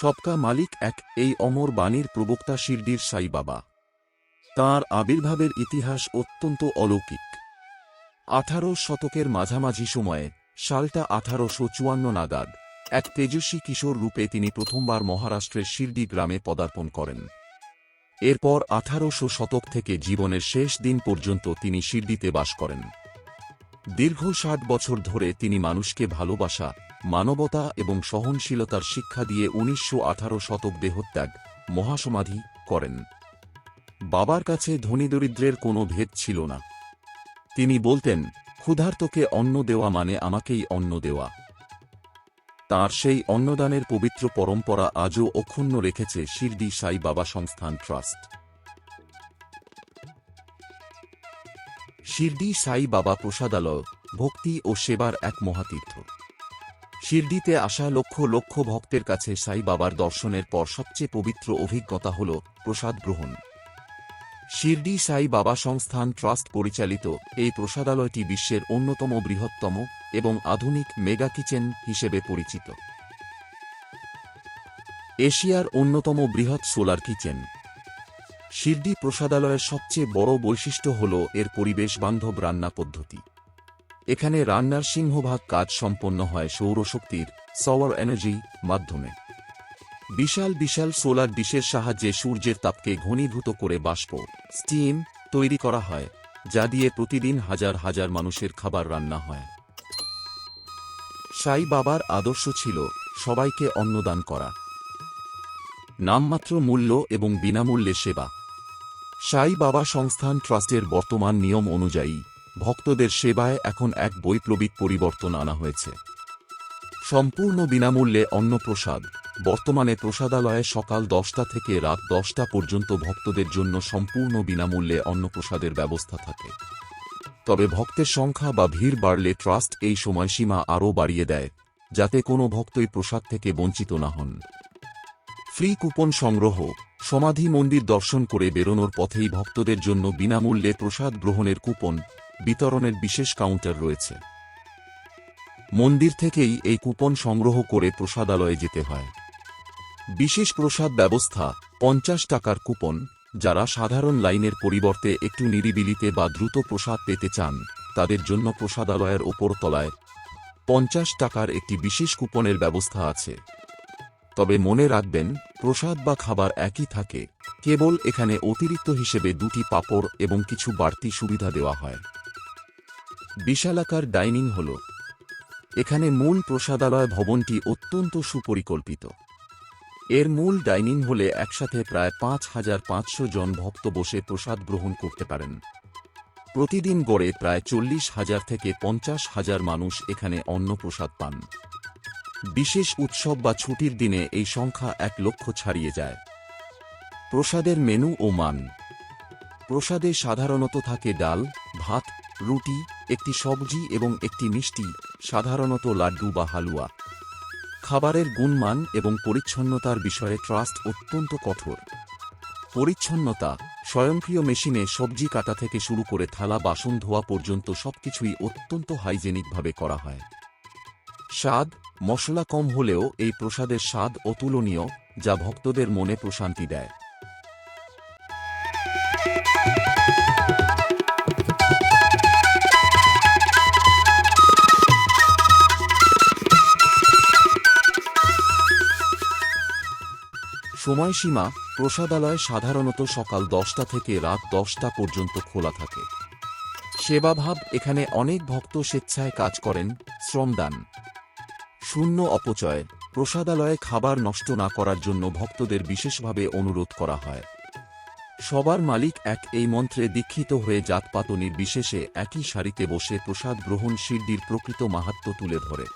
সবকা মালিক এক এই অমর বাণীর প্রবক্তা শিরডির সাই বাবা। তাঁর আবির্ভাবের ইতিহাস অত্যন্ত অলৌকিক। 18 শতকের মাঝামাঝি সময়ে, সালটা 1854 নাগাদ, এক তেজস্বী কিশোর রূপে তিনি প্রথমবার মহারাষ্ট্রের শিরডি গ্রামে পদার্পণ করেন। এরপর 1800 শতক থেকে জীবনের শেষ দিন পর্যন্ত তিনি শিরডিতে বাস করেন। দীর্ঘ 60 বছর ধরে তিনি মানুষকে ভালোবাসা, মানবতা এবং সহনশীলতার শিক্ষা দিয়ে 1918 শতক দেহত্যাগ, মহাসমাধি করেন। বাবার কাছে ধনী-দরিদ্রের কোনো ভেদ ছিল না। তিনি বলতেন, ক্ষুধার্তকে অন্ন দেওয়া মানে আমাকেই অন্ন দেওয়া। তাঁর সেই অন্নদানের পবিত্র পরম্পরা আজও অক্ষুণ্ণ রেখেছে শিরডি সাই বাবা সংস্থান ট্রাস্ট। শিরডি সাই বাবা প্রসাদালয় ভক্তি ও সেবার এক মহাতীর্থ। শিরডিতে আসা লক্ষ লক্ষ ভক্তের কাছে সাই বাবার দর্শনের পর সবচেয়ে পবিত্র অভিজ্ঞতা হল প্রসাদ গ্রহণ। শিরডি সাই বাবা সংস্থান ট্রাস্ট পরিচালিত এই প্রসাদালয়টি বিশ্বের অন্যতম বৃহত্তম এবং আধুনিক মেগা কিচেন হিসেবে পরিচিত। এশিয়ার অন্যতম বৃহৎ সোলার কিচেন। শিরডি প্রসাদালয়ের সবচেয়ে বড় বৈশিষ্ট্য হল এর পরিবেশ বান্ধব রান্না পদ্ধতি। এখানে রান্নার সিংহভাগ কাজ সম্পন্ন হয় সৌরশক্তির সওয়ার এনার্জি মাধ্যমে। বিশাল বিশাল সোলার ডিশের সাহায্যে সূর্যের তাপকে ঘনীভূত করে বাষ্প স্টিম তৈরি করা হয়, যা দিয়ে প্রতিদিন হাজার হাজার মানুষের খাবার রান্না হয়। সাই বাবার আদর্শ ছিল সবাইকে অন্নদান করা, নামমাত্র মূল্য এবং বিনামূল্যে সেবা। সাই বাবা সংস্থান ট্রাস্টের বর্তমান নিয়ম অনুযায়ী ভক্তদের সেবায় এখন এক বৈপ্লবিক পরিবর্তন আনা হয়েছে। সম্পূর্ণ বিনামূল্যে অন্নপ্রসাদ। বর্তমানে প্রসাদালয়ে সকাল 10টা থেকে রাত 10টা পর্যন্ত ভক্তদের জন্য সম্পূর্ণ বিনামূল্যে অন্নপ্রসাদের ব্যবস্থা থাকে। তবে ভক্তের সংখ্যা বা ভিড় বাড়লে ট্রাস্ট এই সময়সীমা আরও বাড়িয়ে দেয়, যাতে কোনো ভক্তই প্রসাদ থেকে বঞ্চিত না হন। ফ্রি কুপন সংগ্রহ। সমাধি মন্দির দর্শন করে বেরোনোর পথেই ভক্তদের জন্য বিনামূল্যে প্রসাদ গ্রহণের কুপন বিতরণের বিশেষ কাউন্টার রয়েছে। মন্দির থেকেই এই কুপন সংগ্রহ করে প্রসাদালয়ে যেতে হয়। বিশেষ প্রসাদ ব্যবস্থা। 50 টাকার কুপন। যারা সাধারণ লাইনের পরিবর্তে একটু নিরিবিলিতে বা দ্রুত প্রসাদ পেতে চান, তাদের জন্য প্রসাদালয়ের ওপর তলায় 50 টাকার একটি বিশেষ কুপনের ব্যবস্থা আছে। তবে মনে রাখবেন, প্রসাদ বা খাবার একই থাকে, কেবল এখানে অতিরিক্ত হিসেবে 2টি পাঁপড় এবং কিছু বাড়তি সুবিধা দেওয়া হয়। বিশালাকার ডাইনিং হল। এখানে মূল প্রসাদালয় ভবনটি অত্যন্ত সুপরিকল্পিত। এর মূল ডাইনিং হলে একসাথে প্রায় 5500 জন ভক্ত বসে প্রসাদ গ্রহণ করতে পারেন। প্রতিদিন গড়ে প্রায় 40,000 থেকে 50,000 মানুষ এখানে অন্নপ্রসাদ পান। বিশেষ উৎসব বা ছুটির দিনে এই সংখ্যা 1 লক্ষ ছাড়িয়ে যায়। প্রসাদের মেনু ও মান। প্রসাদে সাধারণত থাকে ডাল, ভাত, রুটি, একটি সবজি এবং একটি মিষ্টি, সাধারণত লাড্ডু বা হালুয়া। খাবারের গুণমান এবং পরিচ্ছন্নতার বিষয়ে ট্রাস্ট অত্যন্ত কঠোর। পরিচ্ছন্নতা। স্বয়ংক্রিয় মেশিনে সবজি কাটা থেকে শুরু করে থালা বাসন ধোয়া পর্যন্ত সবকিছুই অত্যন্ত হাইজেনিকভাবে করা হয়। স্বাদ। মশলা কম হলেও এই প্রসাদের স্বাদ অতুলনীয়, যা ভক্তদের মনে প্রশান্তি দেয়। সময়সীমা। প্রসাদালয় সাধারণত সকাল 10টা থেকে রাত 10টা পর্যন্ত খোলা থাকে। সেবাভাব। এখানে অনেক ভক্ত স্বেচ্ছায় কাজ করেন, শ্রমদান। শূন্য অপচয়। প্রসাদালয়ে খাবার নষ্ট না করার জন্য ভক্তদের বিশেষভাবে অনুরোধ করা হয়। সবার মালিক এক এই মন্ত্রে দীক্ষিত হয়ে জাতপাত নির্বিশেষে একই সারিতে বসে প্রসাদ গ্রহণ শিরডির প্রকৃত মাহাত্ম্য তুলে ধরে।